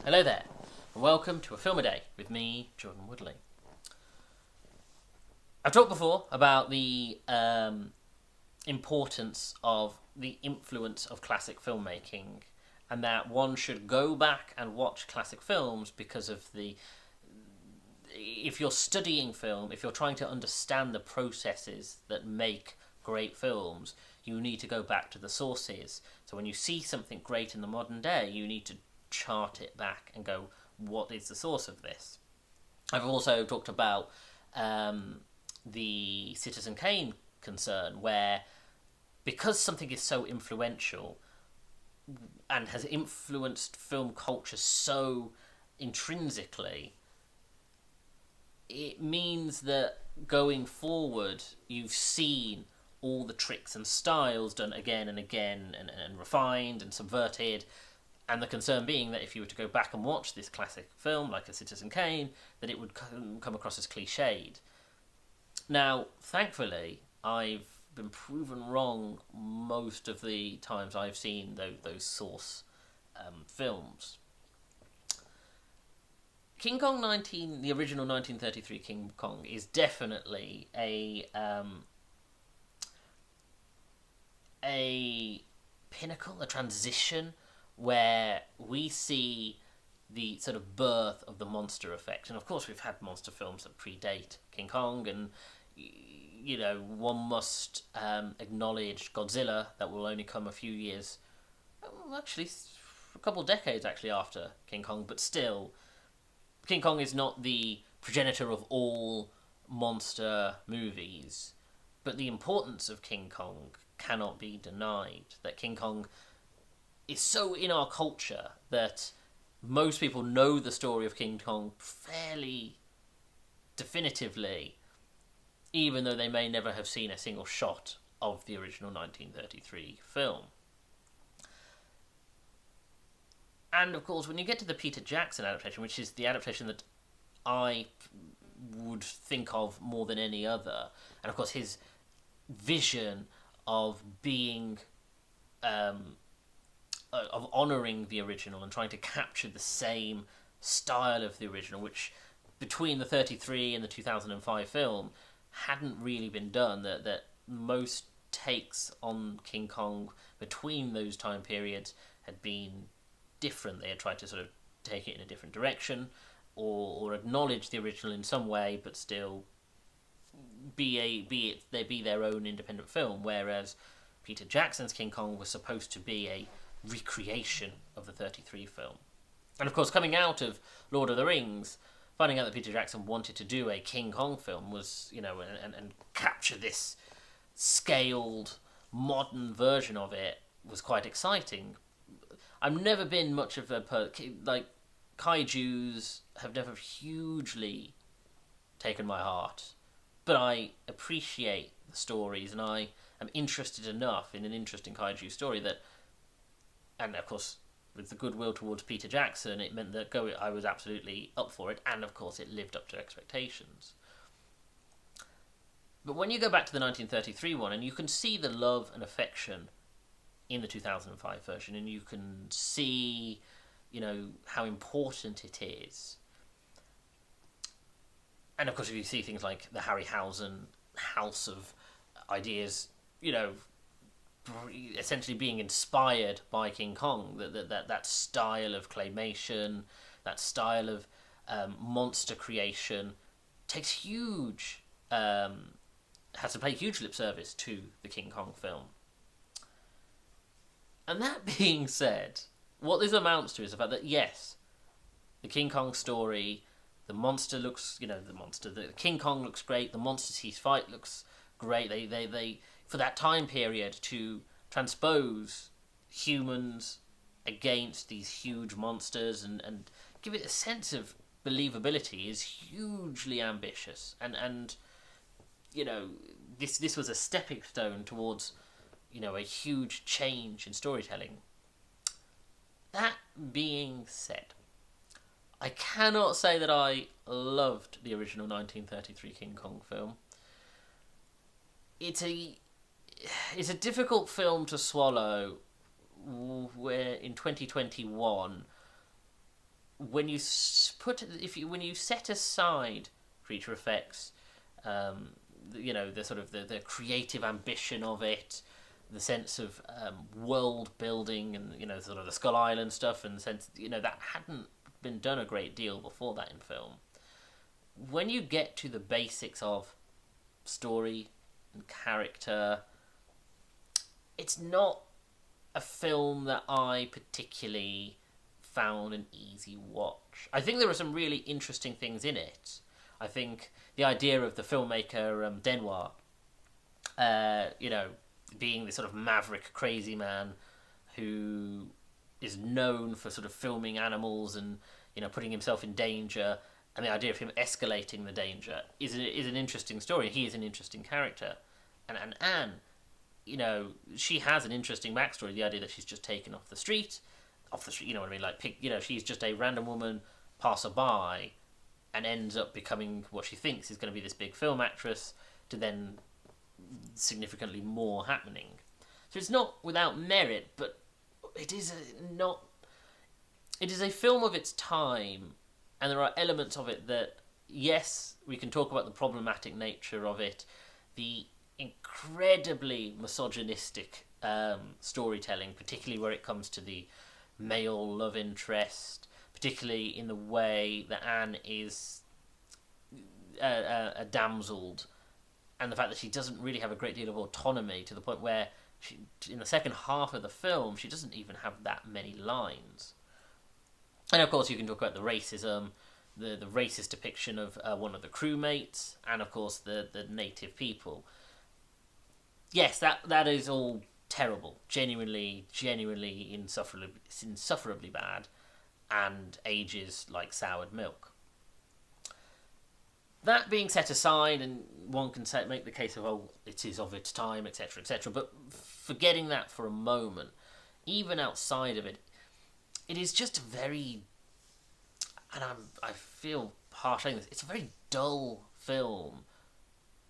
Hello there, and welcome to A Film a Day with me, Jordan Woodley. I've talked before about the importance of the influence of classic filmmaking, and that one should go back and watch classic films because of the... If you're studying film, if you're trying to understand the processes that make great films, you need to go back to the sources. So when you see something great in the modern day, you need to chart it back and go, what is the source of this? I've also talked about the Citizen Kane concern, where because something is so influential and has influenced film culture so intrinsically, it means that going forward you've seen all the tricks and styles done again and again and refined and subverted. And the concern being that if you were to go back and watch this classic film, like a Citizen Kane, that it would come across as cliched. Now, thankfully, I've been proven wrong most of the times I've seen those source films. King Kong the original 1933 King Kong, is definitely a pinnacle, a transition, where we see the sort of birth of the monster effect. And of course we've had monster films that predate King Kong, and one must acknowledge Godzilla, that will only come a few years, actually a couple of decades actually after King Kong, but still King Kong is not the progenitor of all monster movies, but the importance of King Kong cannot be denied. That King Kong is so in our culture that most people know the story of King Kong fairly definitively, even though they may never have seen a single shot of the original 1933 film. And of course, when you get to the Peter Jackson adaptation, which is the adaptation that I would think of more than any other, and of course his vision of being of honouring the original and trying to capture the same style of the original, which between the 33 and the 2005 film hadn't really been done. That most takes on King Kong between those time periods had been different. They had tried to sort of take it in a different direction, or acknowledge the original in some way, but still be their own independent film. Whereas Peter Jackson's King Kong was supposed to be a recreation of the 33 film. And of course, coming out of Lord of the Rings, finding out that Peter Jackson wanted to do a King Kong film was, and capture this scaled, modern version of it was quite exciting. I've never been much of kaijus have never hugely taken my heart, but I appreciate the stories, and I am interested enough in an interesting kaiju story that, and of course, with the goodwill towards Peter Jackson, it meant that I was absolutely up for it, and of course it lived up to expectations. But when you go back to the 1933 one, and you can see the love and affection in the 2005 version, and you can see, how important it is. And of course, if you see things like the Harryhausen House of Ideas, essentially being inspired by King Kong, that style of claymation, that style of monster creation, takes has to pay huge lip service to the King Kong film. And that being said, what this amounts to is the fact that, yes, the King Kong story, the monster looks, the King Kong looks great, the monsters he fight looks great. They for that time period, to transpose humans against these huge monsters and give it a sense of believability is hugely ambitious. And this was a stepping stone towards, a huge change in storytelling. That being said, I cannot say that I loved the original 1933 King Kong film. It's a difficult film to swallow, where in 2021 when you when you set aside creature effects, um, the sort of the creative ambition of it, the sense of world building, and sort of the Skull Island stuff, and the sense that hadn't been done a great deal before that in film. When you get to the basics of story and character, it's not a film that I particularly found an easy watch. I think there are some really interesting things in it. I think the idea of the filmmaker Denoir, being this sort of maverick, crazy man who is known for sort of filming animals and putting himself in danger, and the idea of him escalating the danger is an interesting story. He is an interesting character, and Anne, she has an interesting backstory. The idea that she's just taken off the street, you know what I mean? Like, she's just a random woman passerby, and ends up becoming what she thinks is going to be this big film actress, to then significantly more happening. So it's not without merit, but it is not. It is a film of its time, and there are elements of it that, yes, we can talk about the problematic nature of it, the incredibly misogynistic storytelling, particularly where it comes to the male love interest, particularly in the way that Anne is damseled, and the fact that she doesn't really have a great deal of autonomy, to the point where in the second half of the film, she doesn't even have that many lines. And of course, you can talk about the racism, the racist depiction of one of the crewmates, and of course the native people. Yes, that is all terrible, genuinely insufferably bad, and ages like soured milk. That being set aside, and one can make the case of, it is of its time, etc., etc., but forgetting that for a moment, even outside of it, it is just a very, and I feel harsh saying this, it's a very dull film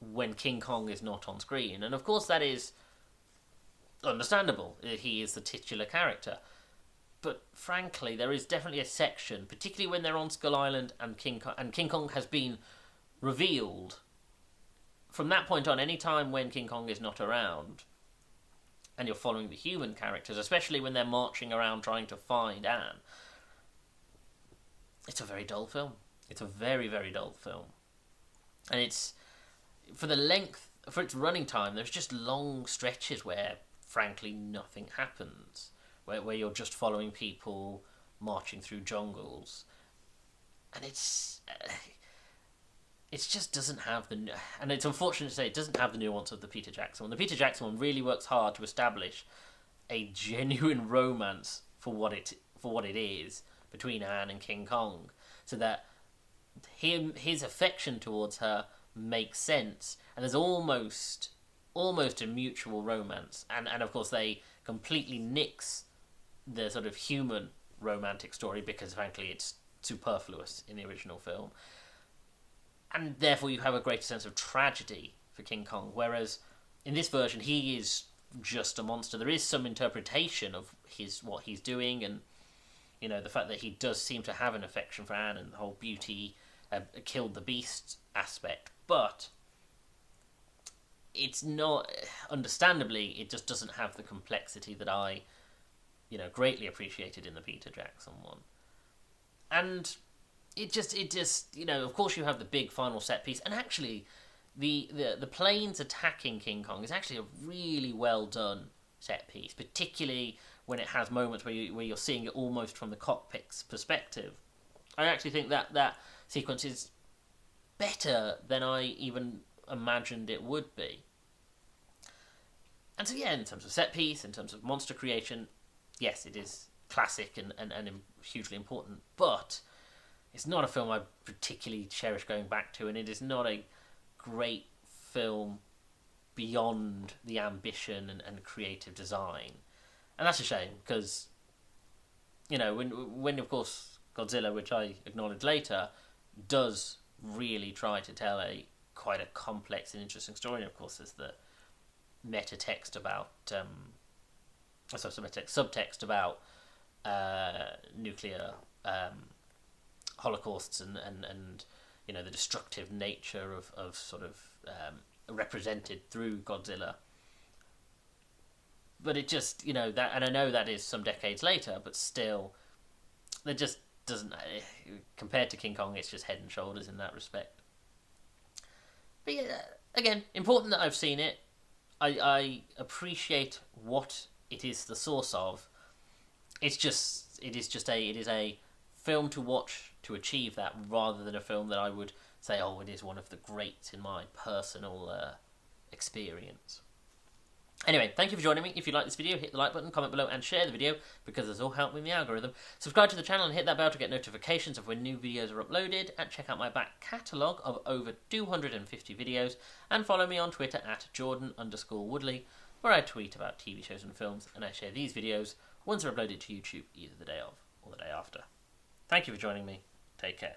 when King Kong is not on screen. And of course that is understandable. He is the titular character. But frankly, there is definitely a section, particularly when they're on Skull Island and King Kong has been revealed. From that point on, any time when King Kong is not around, and you're following the human characters, especially when they're marching around trying to find Anne, it's a very dull film. It's a very, very dull film. And it's, for its running time, there's just long stretches where, frankly, nothing happens. Where you're just following people marching through jungles. And it just doesn't have and it's unfortunate to say, it doesn't have the nuance of the Peter Jackson one. The Peter Jackson one really works hard to establish a genuine romance for what it is between Anne and King Kong, so that his affection towards her makes sense, and there's almost a mutual romance, and of course they completely nix the sort of human romantic story, because frankly it's superfluous in the original film, and therefore you have a greater sense of tragedy for King Kong, whereas in this version he is just a monster. There is some interpretation of what he's doing, and the fact that he does seem to have an affection for Anne, and the whole beauty killed the beast aspect, but it's not, understandably, it just doesn't have the complexity that I greatly appreciated in the Peter Jackson one. And it just of course you have the big final set piece, and actually the planes attacking King Kong is actually a really well done set piece, particularly when it has moments where you're seeing it almost from the cockpit's perspective. I actually think that sequence is better than I even imagined it would be. And so yeah, in terms of set piece, in terms of monster creation, yes, it is classic and hugely important, but it's not a film I particularly cherish going back to, and it is not a great film beyond the ambition and creative design. And that's a shame, because when of course Godzilla, which I acknowledge later, does really try to tell quite a complex and interesting story, and of course there's the subtext about nuclear holocausts and the destructive nature of sort of represented through Godzilla. But it just, that, and I know that is some decades later, but still, it just doesn't, compared to King Kong, it's just head and shoulders in that respect. But yeah, again, important that I've seen it. I appreciate what it is the source of. It is a film to watch to achieve that, rather than a film that I would say, oh, it is one of the greats in my personal experience. Anyway, thank you for joining me. If you like this video, hit the like button, comment below, and share the video, because this all helps with the algorithm. Subscribe to the channel and hit that bell to get notifications of when new videos are uploaded, and check out my back catalogue of over 250 videos, and follow me on Twitter at Jordan_Woodley, where I tweet about TV shows and films, and I share these videos once they're uploaded to YouTube either the day of or the day after. Thank you for joining me. Take care.